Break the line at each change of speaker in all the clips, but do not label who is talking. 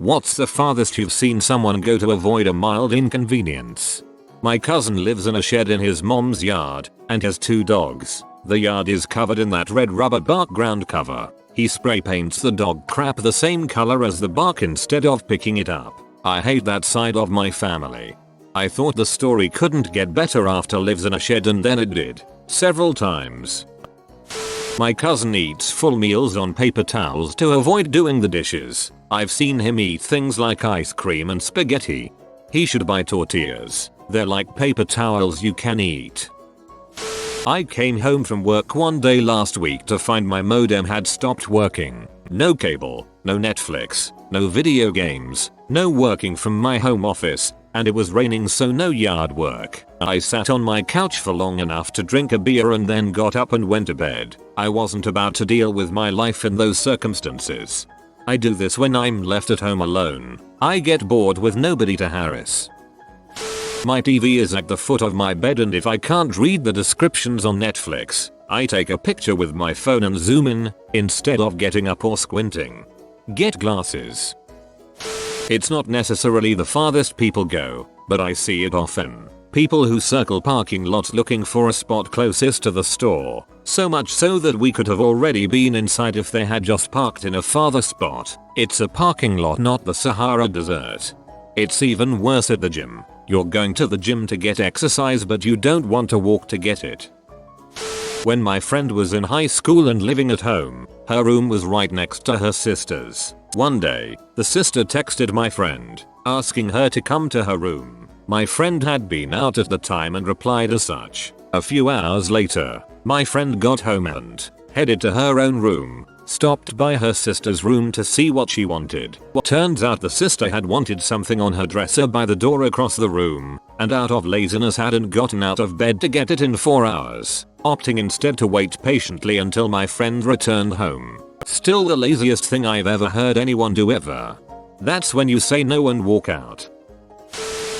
What's the farthest you've seen someone go to avoid a mild inconvenience? My cousin lives in a shed in his mom's yard and has 2 dogs. The yard is covered in that red rubber bark ground cover. He spray paints the dog crap the same color as the bark instead of picking it up. I hate that side of my family. I thought the story couldn't get better after lives in a shed, and then it did. Several times. My cousin eats full meals on paper towels to avoid doing the dishes. I've seen him eat things like ice cream and spaghetti. He should buy tortillas. They're like paper towels you can eat. I came home from work one day last week to find my modem had stopped working. No cable, no Netflix, no video games, no working from my home office, and it was raining, so no yard work. I sat on my couch for long enough to drink a beer and then got up and went to bed. I wasn't about to deal with my life in those circumstances. I do this when I'm left at home alone. I get bored with nobody to harass. My TV is at the foot of my bed, and if I can't read the descriptions on Netflix, I take a picture with my phone and zoom in, instead of getting up or squinting. Get glasses. It's not necessarily the farthest people go, but I see it often. People who circle parking lots looking for a spot closest to the store. So much so that we could have already been inside if they had just parked in a farther spot. It's a parking lot, not the Sahara Desert. It's even worse at the gym. You're going to the gym to get exercise, but you don't want to walk to get it. When my friend was in high school and living at home, her room was right next to her sister's. One day, the sister texted my friend, asking her to come to her room. My friend had been out at the time and replied as such. A few hours later, my friend got home and headed to her own room, stopped by her sister's room to see what she wanted. Turns out the sister had wanted something on her dresser by the door across the room, and out of laziness hadn't gotten out of bed to get it in 4 hours, opting instead to wait patiently until my friend returned home. Still the laziest thing I've ever heard anyone do ever. That's when you say no and walk out.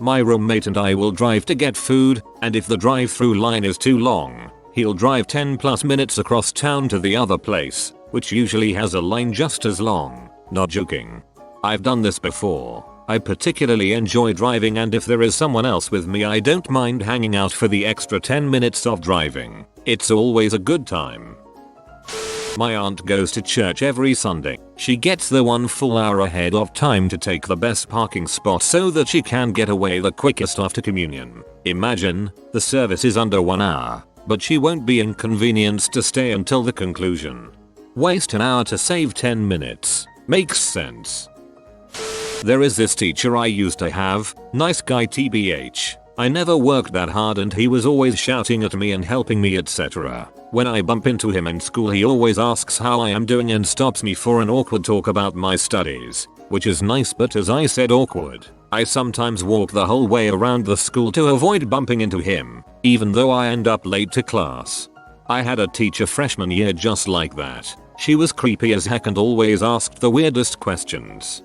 My roommate and I will drive to get food, and if the drive-through line is too long, he'll drive 10+ minutes across town to the other place, which usually has a line just as long. Not joking. I've done this before. I particularly enjoy driving, and if there is someone else with me, I don't mind hanging out for the extra 10 minutes of driving. It's always a good time. My aunt goes to church every Sunday. She gets the 1 full hour ahead of time to take the best parking spot so that she can get away the quickest after communion. Imagine, the service is under 1 hour, but she won't be inconvenienced to stay until the conclusion. Waste an hour to save 10 minutes. Makes sense. There is this teacher I used to have, nice guy TBH. I never worked that hard and he was always shouting at me and helping me, etc. When I bump into him in school, he always asks how I am doing and stops me for an awkward talk about my studies, which is nice, but as I said, awkward. I sometimes walk the whole way around the school to avoid bumping into him, even though I end up late to class. I had a teacher freshman year just like that. She was creepy as heck and always asked the weirdest questions.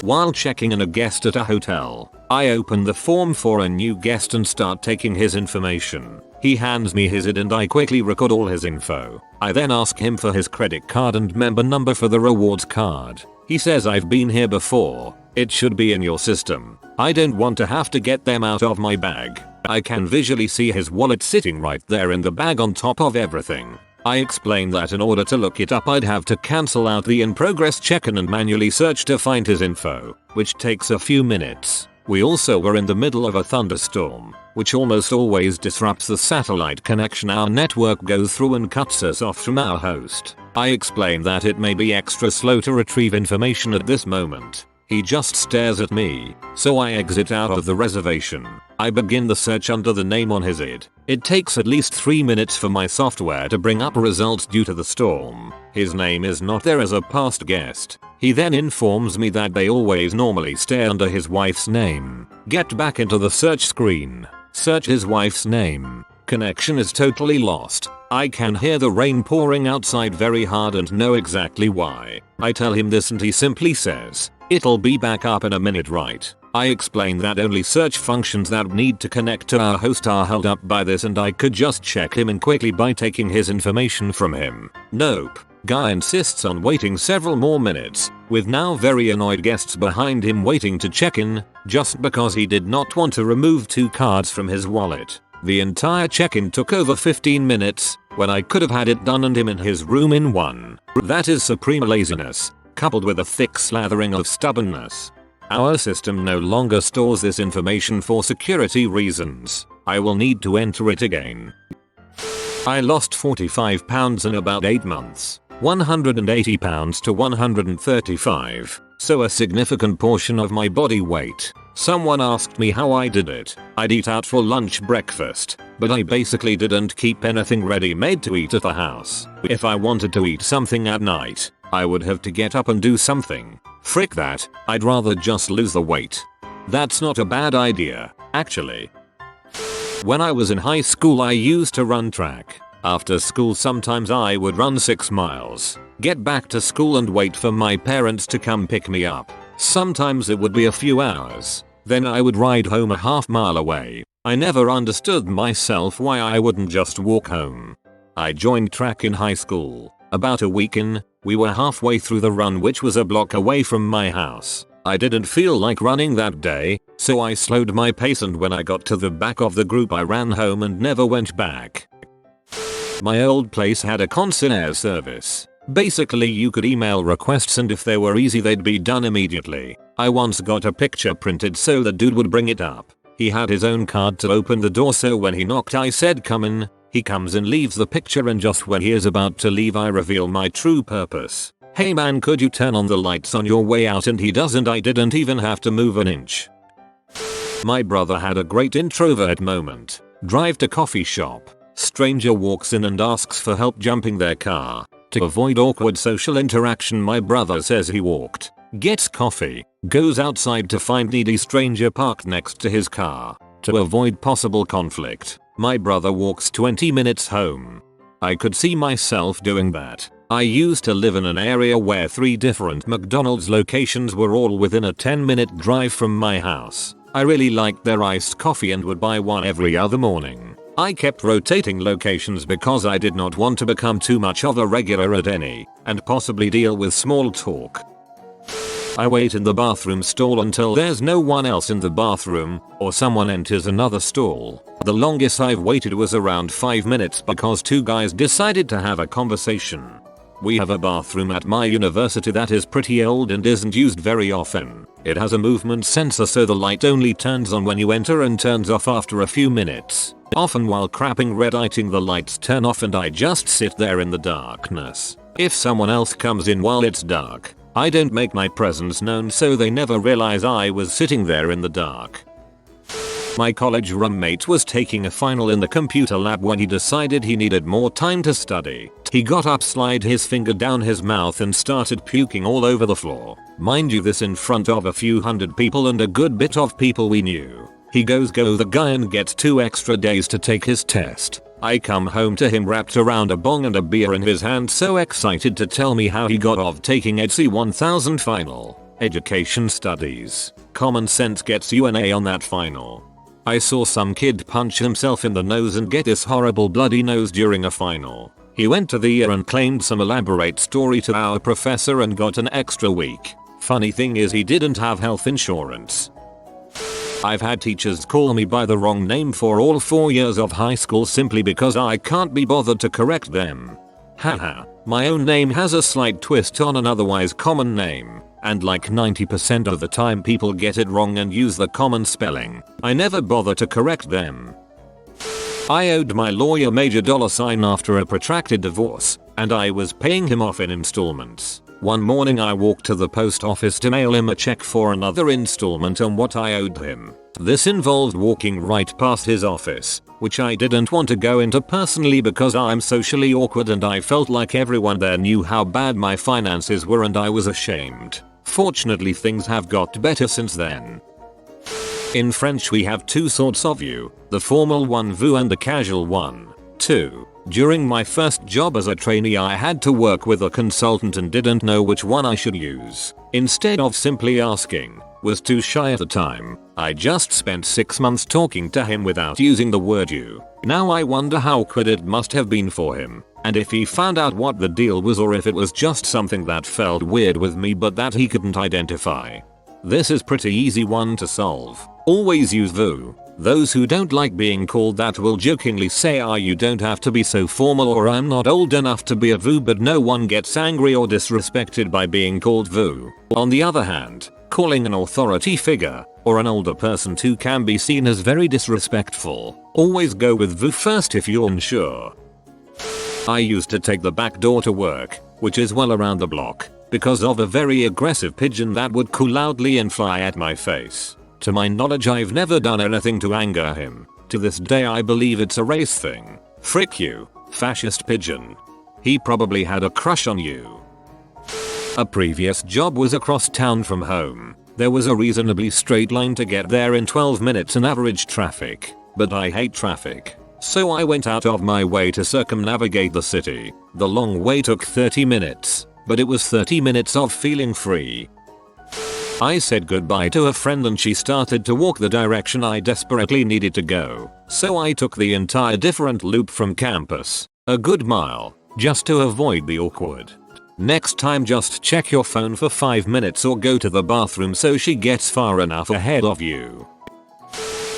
While checking in a guest at a hotel, I open the form for a new guest and start taking his information. He hands me his ID and I quickly record all his info. I then ask him for his credit card and member number for the rewards card. He says, I've been here before. It should be in your system. I don't want to have to get them out of my bag. I can visually see his wallet sitting right there in the bag on top of everything. I explained that in order to look it up, I'd have to cancel out the in-progress check-in and manually search to find his info, which takes a few minutes. We also were in the middle of a thunderstorm, which almost always disrupts the satellite connection our network goes through and cuts us off from our host. I explained that it may be extra slow to retrieve information at this moment. He just stares at me, so I exit out of the reservation. I begin the search under the name on his ID. It takes at least 3 minutes for my software to bring up results due to the storm. His name is not there as a past guest. He then informs me that they always normally stay under his wife's name. Get back into the search screen. Search his wife's name. Connection is totally lost. I can hear the rain pouring outside very hard and know exactly why. I tell him this and he simply says, "It'll be back up in a minute, right?" I explain that only search functions that need to connect to our host are held up by this and I could just check him in quickly by taking his information from him. Nope. Guy insists on waiting several more minutes, with now very annoyed guests behind him waiting to check in, just because he did not want to remove 2 cards from his wallet. The entire check-in took over 15 minutes, when I could have had it done and him in his room in 1. That is supreme laziness, coupled with a thick slathering of stubbornness. Our system no longer stores this information for security reasons. I will need to enter it again. I lost 45 pounds in about 8 months. 180 pounds to 135, so a significant portion of my body weight. Someone asked me how I did it. I'd eat out for lunch, breakfast, but I basically didn't keep anything ready made to eat at the house. If I wanted to eat something at night, I would have to get up and do something. Frick that, I'd rather just lose the weight. That's not a bad idea, actually. When I was in high school I used to run track. After school sometimes I would run 6 miles, get back to school and wait for my parents to come pick me up. Sometimes it would be a few hours. Then I would ride home a half mile away. I never understood myself why I wouldn't just walk home. I joined track in high school. About a week in, we were halfway through the run, which was a block away from my house. I didn't feel like running that day, so I slowed my pace, and when I got to the back of the group I ran home and never went back. My old place had a concierge service. Basically you could email requests and if they were easy they'd be done immediately. I once got a picture printed so the dude would bring it up. He had his own card to open the door, so when he knocked I said come in. He comes and leaves the picture, and just when he is about to leave I reveal my true purpose. Hey man, could you turn on the lights on your way out? And he does, and I didn't even have to move an inch. My brother had a great introvert moment. Drive to coffee shop. Stranger walks in and asks for help jumping their car. To avoid awkward social interaction my brother says he walked, gets coffee, goes outside to find needy stranger parked next to his car. To avoid possible conflict, my brother walks 20 minutes home. I could see myself doing that. I used to live in an area where 3 different McDonald's locations were all within a 10-minute drive from my house. I really liked their iced coffee and would buy one every other morning. I kept rotating locations because I did not want to become too much of a regular at any, and possibly deal with small talk. I wait in the bathroom stall until there's no one else in the bathroom, or someone enters another stall. The longest I've waited was around 5 minutes because 2 guys decided to have a conversation. We have a bathroom at my university that is pretty old and isn't used very often. It has a movement sensor, so the light only turns on when you enter and turns off after a few minutes. Often while crapping red lighting the lights turn off and I just sit there in the darkness. If someone else comes in while it's dark, I don't make my presence known so they never realize I was sitting there in the dark. My college roommate was taking a final in the computer lab when he decided he needed more time to study. He got up, slid his finger down his mouth and started puking all over the floor. Mind you, this in front of a few hundred people and a good bit of people we knew. He goes go the guy and gets 2 extra days to take his test. I come home to him wrapped around a bong and a beer in his hand, so excited to tell me how he got off taking ETC 1000 final. Education studies. Common sense gets you an A on that final. I saw some kid punch himself in the nose and get this horrible bloody nose during a final. He went to the ER and claimed some elaborate story to our professor and got an extra week. Funny thing is he didn't have health insurance. I've had teachers call me by the wrong name for all 4 years of high school simply because I can't be bothered to correct them. Haha, my own name has a slight twist on an otherwise common name, and like 90% of the time people get it wrong and use the common spelling. I never bother to correct them. I owed my lawyer major $sign after a protracted divorce, and I was paying him off in installments. One morning I walked to the post office to mail him a check for another installment on what I owed him. This involved walking right past his office, which I didn't want to go into personally because I'm socially awkward and I felt like everyone there knew how bad my finances were and I was ashamed. Fortunately things have got better since then. In French we have 2 sorts of you, the formal one vous and the casual one. 2. During my first job as a trainee I had to work with a consultant and didn't know which one I should use. Instead of simply asking, was too shy at the time, I just spent 6 months talking to him without using the word you. Now I wonder how awkward it must have been for him. and if he found out what the deal was or if it was just something that felt weird with me but that he couldn't identify. This is pretty easy one to solve. Always use VU. Those who don't like being called that will jokingly say you don't have to be so formal or I'm not old enough to be a VU, but no one gets angry or disrespected by being called VU. On the other hand, calling an authority figure or an older person too can be seen as very disrespectful. Always go with VU first if you're unsure. I used to take the back door to work, which is well around the block, because of a very aggressive pigeon that would coo loudly and fly at my face. To my knowledge, I've never done anything to anger him. To this day I believe it's a race thing. Frick you, fascist pigeon. He probably had a crush on you. A previous job was across town from home. There was a reasonably straight line to get there in 12 minutes in average traffic, but I hate traffic. So I went out of my way to circumnavigate the city. The long way took 30 minutes, but it was 30 minutes of feeling free. I said goodbye to a friend and she started to walk the direction I desperately needed to go, so I took the entire different loop from campus, a good mile, just to avoid the awkward. Next time just check your phone for 5 minutes or go to the bathroom so she gets far enough ahead of you.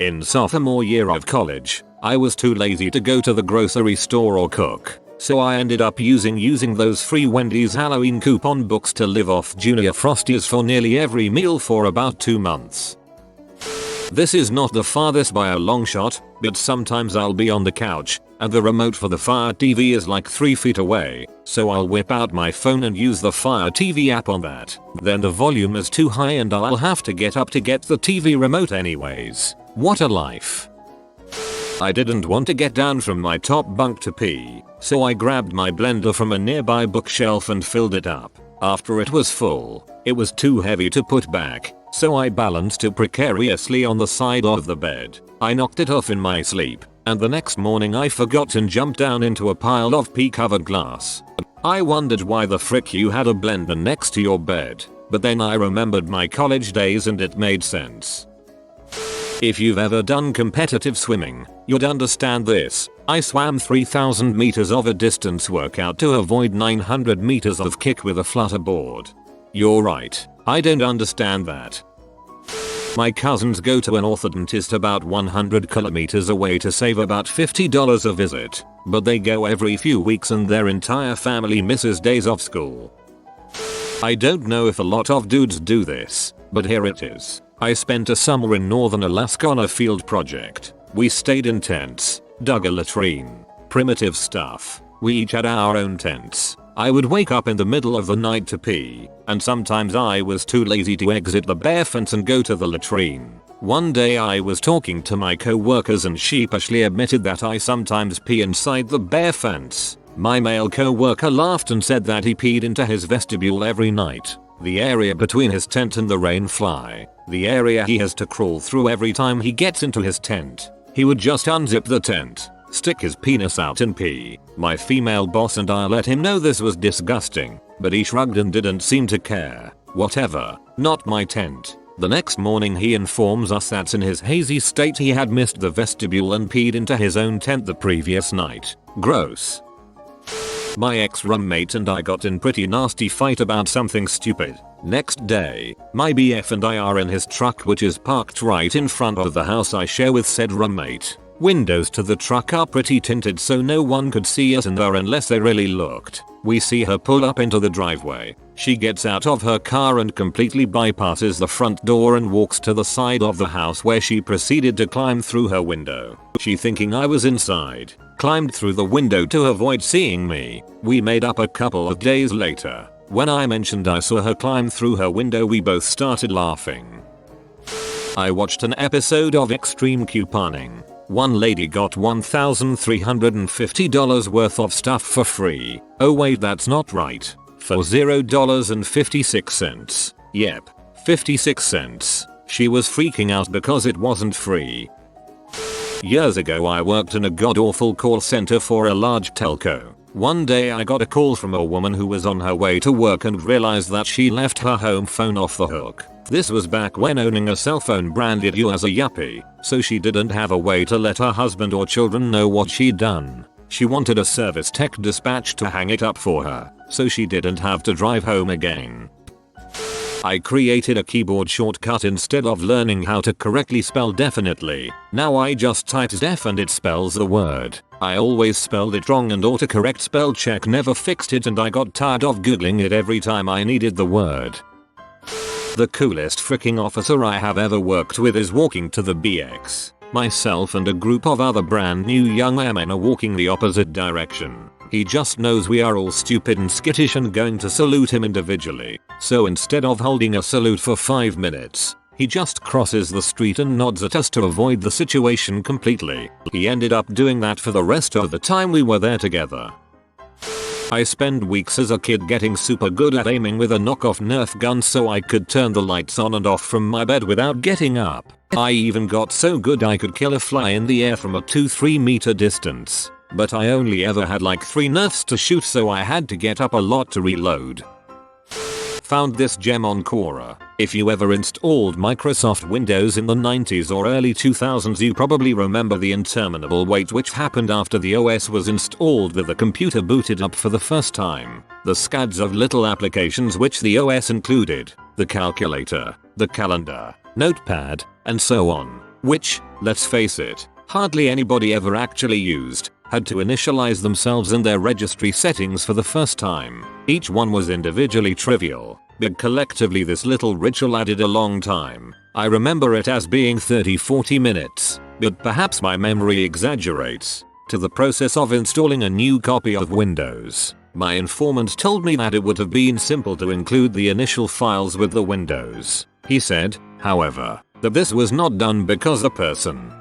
In sophomore year of college, I was too lazy to go to the grocery store or cook, so I ended up using those free Wendy's Halloween coupon books to live off Junior Frosties for nearly every meal for about 2 months. This is not the farthest by a long shot, but sometimes I'll be on the couch, and the remote for the Fire TV is like 3 feet away, so I'll whip out my phone and use the Fire TV app on that. Then the volume is too high and I'll have to get up to get the TV remote anyways. What a life. I didn't want to get down from my top bunk to pee, so I grabbed my blender from a nearby bookshelf and filled it up. After it was full, it was too heavy to put back, so I balanced it precariously on the side of the bed. I knocked it off in my sleep, and the next morning I forgot and jumped down into a pile of pee-covered glass. I wondered why the frick you had a blender next to your bed, but then I remembered my college days and it made sense. If you've ever done competitive swimming, you'd understand this. I swam 3,000 meters of a distance workout to avoid 900 meters of kick with a flutter board. You're right, I don't understand that. My cousins go to an orthodontist about 100 kilometers away to save about $50 a visit, but they go every few weeks and their entire family misses days off school. I don't know if a lot of dudes do this, but here it is. I spent a summer in northern Alaska on a field project. We stayed in tents, dug a latrine. Primitive stuff. We each had our own tents. I would wake up in the middle of the night to pee, and sometimes I was too lazy to exit the bare fence and go to the latrine. One day I was talking to my co-workers and sheepishly admitted that I sometimes pee inside the bare fence. My male co-worker laughed and said that he peed into his vestibule every night. The area between his tent and the rain fly. The area he has to crawl through every time he gets into his tent. He would just unzip the tent, stick his penis out and pee. My female boss and I let him know this was disgusting, but he shrugged and didn't seem to care. Whatever, not my tent. The next morning he informs us that in his hazy state he had missed the vestibule and peed into his own tent the previous night. Gross. My ex-roommate and I got in pretty nasty fight about something stupid. Next day, my BF and I are in his truck which is parked right in front of the house I share with said roommate. Windows to the truck are pretty tinted so no one could see us in there unless they really looked. We see her pull up into the driveway. She gets out of her car and completely bypasses the front door and walks to the side of the house where she proceeded to climb through her window. She, thinking I was inside, climbed through the window to avoid seeing me. We made up a couple of days later. When I mentioned I saw her climb through her window, we both started laughing. I watched an episode of Extreme Couponing. One lady got $1,350 worth of stuff for free. Oh wait, that's not right. For $0.56. Yep, 56 cents. She was freaking out because it wasn't free. Years ago I worked in a god-awful call center for a large telco. One day I got a call from a woman who was on her way to work and realized that she left her home phone off the hook. This was back when owning a cell phone branded you as a yuppie, so she didn't have a way to let her husband or children know what she'd done. She wanted a service tech dispatched to hang it up for her, so she didn't have to drive home again. I created a keyboard shortcut instead of learning how to correctly spell definitely. Now I just type def and it spells the word. I always spelled it wrong and autocorrect spell check never fixed it, and I got tired of googling it every time I needed the word. The coolest freaking officer I have ever worked with is walking to the BX. Myself and a group of other brand new young airmen are walking the opposite direction. He just knows we are all stupid and skittish and going to salute him individually. So instead of holding a salute for 5 minutes, he just crosses the street and nods at us to avoid the situation completely. He ended up doing that for the rest of the time we were there together. I spent weeks as a kid getting super good at aiming with a knockoff Nerf gun so I could turn the lights on and off from my bed without getting up. I even got so good I could kill a fly in the air from a 2-3 meter distance. But I only ever had like 3 Nerfs to shoot, so I had to get up a lot to reload. Found this gem on Quora. If you ever installed Microsoft Windows in the 90s or early 2000s, you probably remember the interminable wait which happened after the OS was installed with the computer booted up for the first time. The scads of little applications which the OS included, the calculator, the calendar, notepad, and so on, which, let's face it, hardly anybody ever actually used, had to initialize themselves and their registry settings for the first time. Each one was individually trivial, but collectively this little ritual added a long time. I remember it as being 30-40 minutes, but perhaps my memory exaggerates, to the process of installing a new copy of Windows. My informant told me that it would have been simple to include the initial files with the Windows. He said, however, that this was not done because a person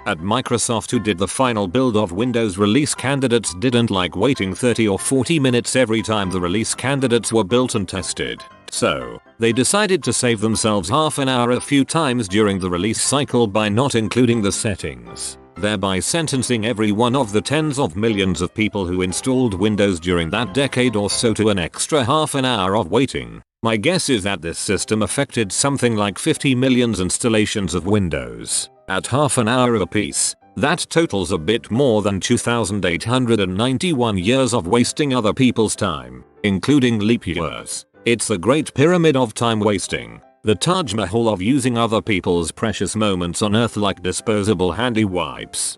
at Microsoft who did the final build of Windows release candidates didn't like waiting 30 or 40 minutes every time the release candidates were built and tested. So, they decided to save themselves half an hour a few times during the release cycle by not including the settings, thereby sentencing every one of the tens of millions of people who installed Windows during that decade or so to an extra half an hour of waiting. My guess is that this system affected something like 50 million installations of Windows. At half an hour apiece, that totals a bit more than 2,891 years of wasting other people's time, including leap years. It's the Great Pyramid of time wasting, the Taj Mahal of using other people's precious moments on Earth like disposable handy wipes.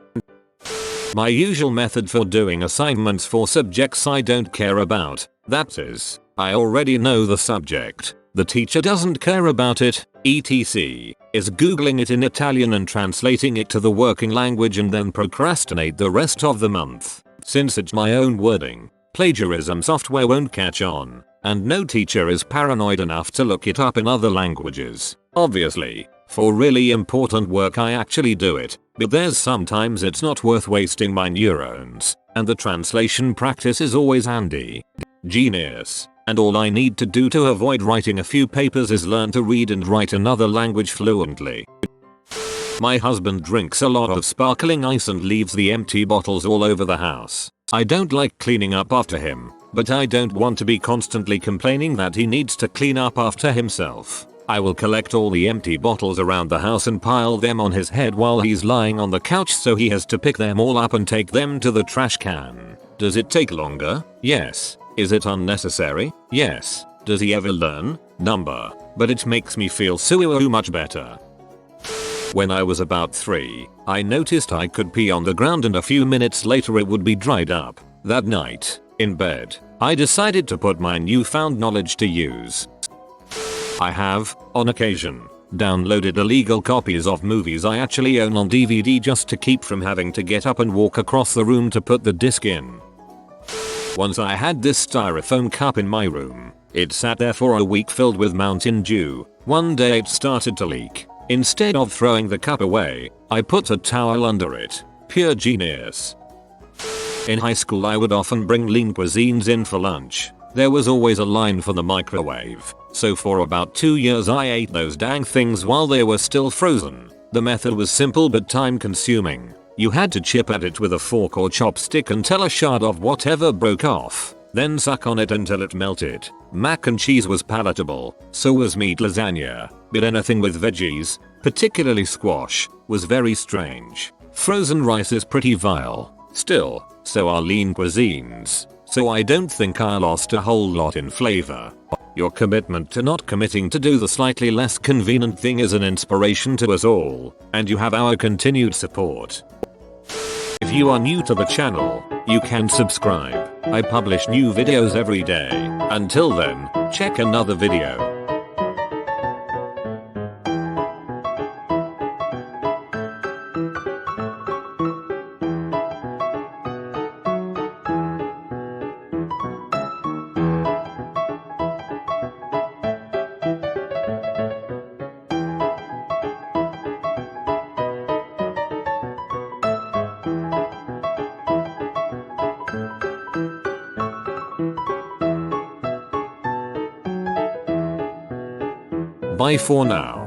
My usual method for doing assignments for subjects I don't care about, that is, I already know the subject, the teacher doesn't care about it, etc., is googling it in Italian and translating it to the working language and then procrastinate the rest of the month. Since it's my own wording, plagiarism software won't catch on, and no teacher is paranoid enough to look it up in other languages. Obviously, for really important work I actually do it, but there's sometimes it's not worth wasting my neurons, and the translation practice is always handy. Genius. And all I need to do to avoid writing a few papers is learn to read and write another language fluently. My husband drinks a lot of sparkling ice and leaves the empty bottles all over the house. I don't like cleaning up after him, but I don't want to be constantly complaining that he needs to clean up after himself. I will collect all the empty bottles around the house and pile them on his head while he's lying on the couch so he has to pick them all up and take them to the trash can. Does it take longer? Yes. Is it unnecessary? Yes. Does he ever learn? Number. But it makes me feel so much better. When I was about 3, I noticed I could pee on the ground and a few minutes later it would be dried up. That night, in bed, I decided to put my newfound knowledge to use. I have, on occasion, downloaded illegal copies of movies I actually own on DVD just to keep from having to get up and walk across the room to put the disc in. Once I had this styrofoam cup in my room. It sat there for a week filled with Mountain Dew. One day it started to leak. Instead of throwing the cup away, I put a towel under it. Pure genius. In high school I would often bring lean cuisines in for lunch. There was always a line for the microwave, so for about 2 years I ate those dang things while they were still frozen. The method was simple but time consuming. You had to chip at it with a fork or chopstick until a shard of whatever broke off, then suck on it until it melted. Mac and cheese was palatable, so was meat lasagna, but anything with veggies, particularly squash, was very strange. Frozen rice is pretty vile. Still, so are lean cuisines, so I don't think I lost a whole lot in flavor. Your commitment to not committing to do the slightly less convenient thing is an inspiration to us all, and you have our continued support. If you are new to the channel, you can subscribe. I publish new videos every day. Until then, check another video. Bye for now.